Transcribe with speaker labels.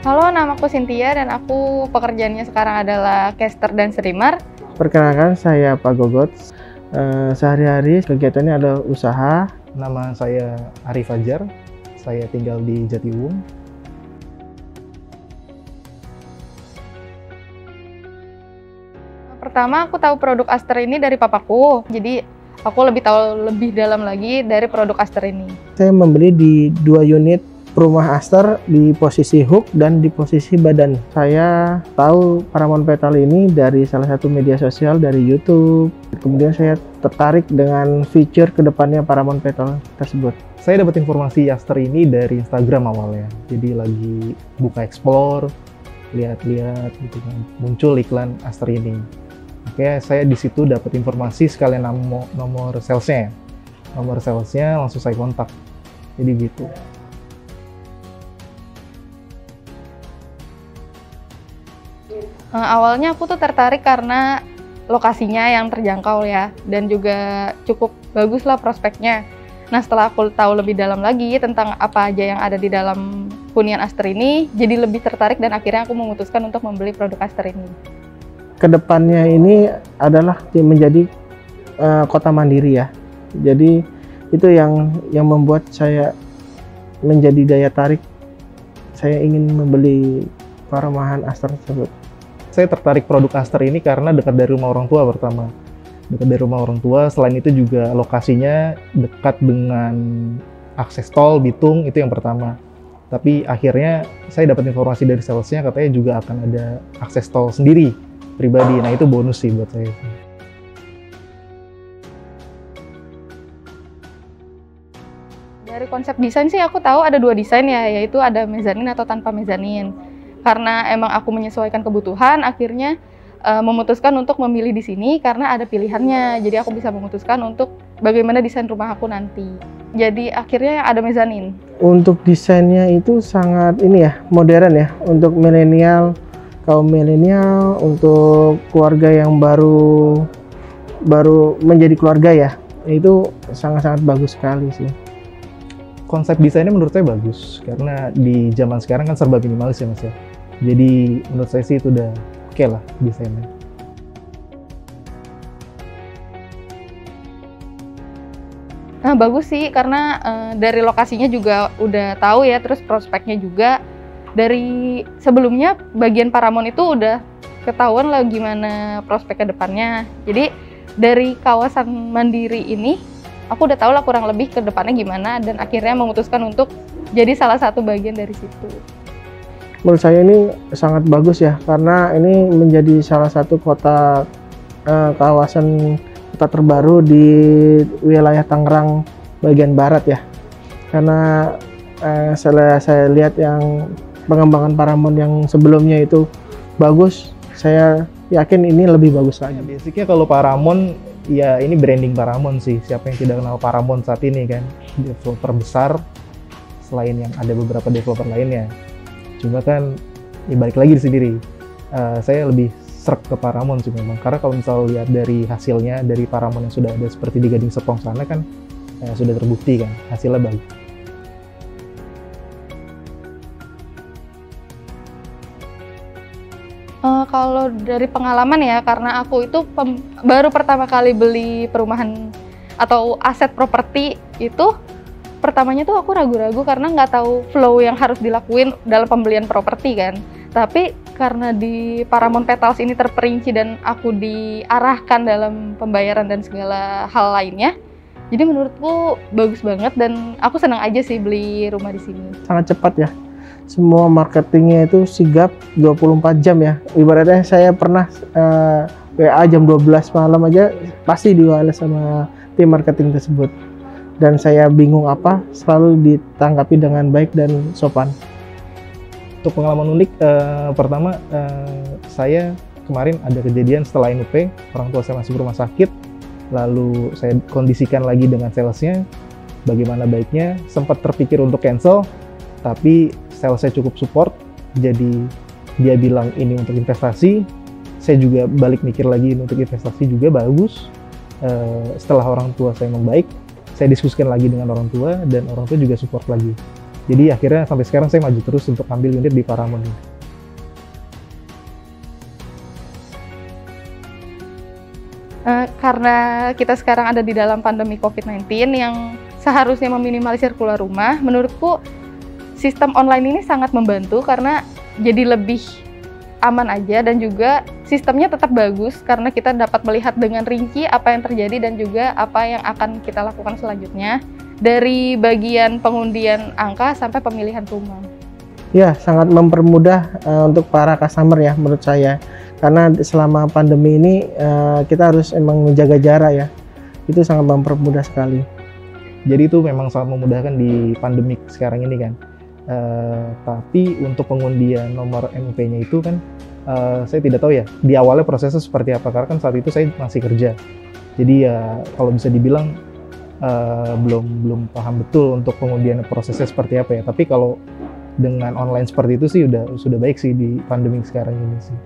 Speaker 1: Halo, namaku Cynthia dan aku pekerjaannya sekarang adalah caster dan streamer.
Speaker 2: Perkenalkan, saya Pak Gogot. Sehari-hari kegiatannya adalah usaha.
Speaker 3: Nama saya Arif Fajar, saya tinggal di Jatiwung.
Speaker 1: Pertama, aku tahu produk Aster ini dari papaku, jadi aku lebih tahu lebih dalam lagi dari produk Aster ini.
Speaker 2: Saya membeli di 2 unit rumah Aster di posisi hook dan di posisi badan. Saya tahu Paramount Petal ini dari salah satu media sosial, dari YouTube. Kemudian saya tertarik dengan fitur kedepannya Paramount Petal tersebut.
Speaker 3: Saya dapat informasi Aster ini dari Instagram awalnya. Jadi lagi buka explore, lihat-lihat gitu kan, muncul iklan Aster ini. Oke, saya di situ dapat informasi sekalian nomor salesnya. Nomor salesnya langsung saya kontak. Jadi gitu.
Speaker 1: Awalnya aku tuh tertarik karena lokasinya yang terjangkau ya, dan juga cukup bagus lah prospeknya. Nah, setelah aku tahu lebih dalam lagi tentang apa aja yang ada di dalam hunian Aster ini, jadi lebih tertarik dan akhirnya aku memutuskan untuk membeli produk Aster ini.
Speaker 2: Kedepannya ini adalah menjadi kota mandiri ya. Jadi itu yang membuat saya menjadi daya tarik. Saya ingin membeli perumahan Aster tersebut.
Speaker 3: Saya tertarik produk Aster ini karena dekat dari rumah orang tua pertama. Dekat dari rumah orang tua, selain itu juga lokasinya dekat dengan akses tol Bitung, itu yang pertama. Tapi akhirnya saya dapat informasi dari salesnya katanya juga akan ada akses tol sendiri pribadi. Nah, itu bonus sih buat saya.
Speaker 1: Dari konsep desain sih aku tahu ada 2 desain ya, yaitu ada mezanin atau tanpa mezanin. Karena emang aku menyesuaikan kebutuhan, akhirnya memutuskan untuk memilih di sini karena ada pilihannya. Jadi aku bisa memutuskan untuk bagaimana desain rumah aku nanti. Jadi akhirnya ada mezanin.
Speaker 2: Untuk desainnya itu sangat modern ya, untuk milenial, kaum milenial, untuk keluarga yang baru menjadi keluarga ya. Itu sangat-sangat bagus sekali sih.
Speaker 3: Konsep desainnya menurut saya bagus karena di zaman sekarang kan serba minimalis ya Mas ya. Jadi menurut saya sih itu udah oke lah desainnya.
Speaker 1: Nah, bagus sih karena dari lokasinya juga udah tahu ya, terus prospeknya juga dari sebelumnya bagian Paramount itu udah ketahuan lah gimana prospek ke depannya. Jadi dari kawasan mandiri ini aku udah tahu lah kurang lebih ke depannya gimana dan akhirnya memutuskan untuk jadi salah satu bagian dari situ.
Speaker 2: Menurut saya ini sangat bagus ya, karena ini menjadi salah satu kota kawasan kota terbaru di wilayah Tangerang bagian barat ya. Karena saya lihat yang pengembangan Paramount yang sebelumnya itu bagus, saya yakin ini lebih bagus lagi.
Speaker 3: Basicnya kalau Paramount ya ini branding Paramount sih. Siapa yang tidak kenal Paramount saat ini kan, developer besar selain yang ada beberapa developer lainnya. Cuma kan ya balik lagi di sendiri. Saya lebih srek ke Paramount sih memang. Karena kalau misal lihat dari hasilnya dari Paramount yang sudah ada seperti di Gading Serpong sana kan sudah terbukti kan hasilnya bagus.
Speaker 1: Kalau dari pengalaman ya, karena aku itu baru pertama kali beli perumahan atau aset properti itu, pertamanya tuh aku ragu-ragu karena nggak tahu flow yang harus dilakuin dalam pembelian properti kan. Tapi karena di Paramount Petals ini terperinci dan aku diarahkan dalam pembayaran dan segala hal lainnya, jadi menurutku bagus banget dan aku senang aja sih beli rumah di sini.
Speaker 2: Sangat cepat ya. Semua marketingnya itu sigap 24 jam ya. Ibaratnya saya pernah WA jam 12 malam aja pasti diwales sama tim marketing tersebut. Dan saya bingung apa, selalu ditanggapi dengan baik dan sopan.
Speaker 3: Untuk pengalaman unik, pertama saya kemarin ada kejadian setelah NUP, orang tua saya masuk rumah sakit, lalu saya kondisikan lagi dengan salesnya, bagaimana baiknya, sempat terpikir untuk cancel, tapi salesnya cukup support, jadi dia bilang ini untuk investasi, saya juga balik mikir lagi untuk investasi juga bagus. Setelah orang tua saya membaik, saya diskusikan lagi dengan orang tua dan orang tua juga support lagi. Jadi akhirnya sampai sekarang saya maju terus untuk ambil unit di Paramount.
Speaker 1: Karena kita sekarang ada di dalam pandemi COVID-19 yang seharusnya meminimalisir keluar rumah, menurutku sistem online ini sangat membantu karena jadi lebih aman aja, dan juga sistemnya tetap bagus karena kita dapat melihat dengan rinci apa yang terjadi dan juga apa yang akan kita lakukan selanjutnya, dari bagian pengundian angka sampai pemilihan rumah.
Speaker 2: Ya, sangat mempermudah untuk para customer ya menurut saya. Karena selama pandemi ini kita harus emang menjaga jarak ya. Itu sangat mempermudah sekali.
Speaker 3: Jadi itu memang sangat memudahkan di pandemik sekarang ini kan. Tapi untuk pengundian nomor NUP-nya itu kan saya tidak tahu ya di awalnya prosesnya seperti apa, karena kan saat itu saya masih kerja. Jadi ya kalau bisa dibilang belum paham betul untuk pengundian prosesnya seperti apa ya. Tapi kalau dengan online seperti itu sih sudah baik sih di pandemi sekarang ini sih.